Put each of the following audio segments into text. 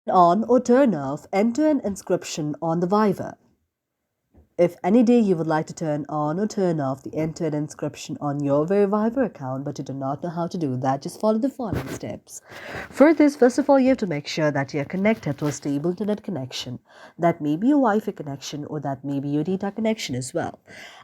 On or turn off end-to-end encryption on the Viva. If any day you would like to turn on or turn off the end-to-end encryption on your very Viber account, but you do not know how to do that, just follow the following steps. For this, first of all, you have to make sure that you're connected to a stable internet connection. That may be your Wi-Fi connection or that may be your data connection as well.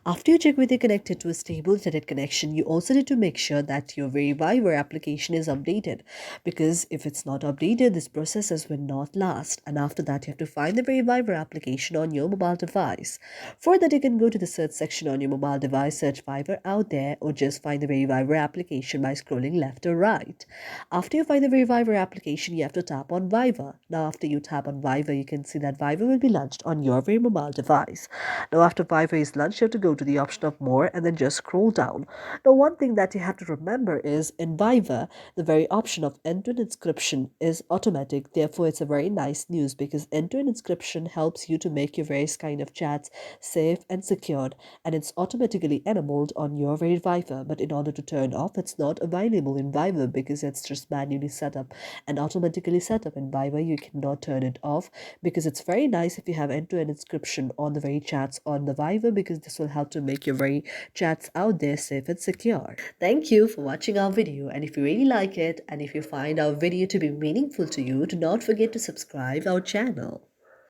After you check whether you're connected to a stable internet connection, you also need to make sure that your very Viber application is updated. Because if it's not updated, this processes will not last. And after that, you have to find the very Viber application on your mobile device. For that, you can go to the search section on your mobile device, search Viber out there, or just find the very Viber application by scrolling left or right. After you find the very Viber application, you have to tap on Viber. Now, after you tap on Viber, you can see that Viber will be launched on your very mobile device. Now, after Viber is launched, you have to go to the option of More and then just scroll down. Now, one thing that you have to remember is in Viber, the very option of end-to-end encryption is automatic. Therefore, it's a very nice news because end-to-end encryption helps you to make your various kind of chats safe and secured, and it's automatically enabled on your very Viber. But in order to turn off, it's not available in Viber because it's just manually set up and automatically set up in Viber. You cannot turn it off because it's very nice if you have end-to-end encryption on the very chats on the Viber, because this will help to make your very chats out there safe and secure. Thank you for watching our video, and if you really like it and if you find our video to be meaningful to you, do not forget to subscribe our channel.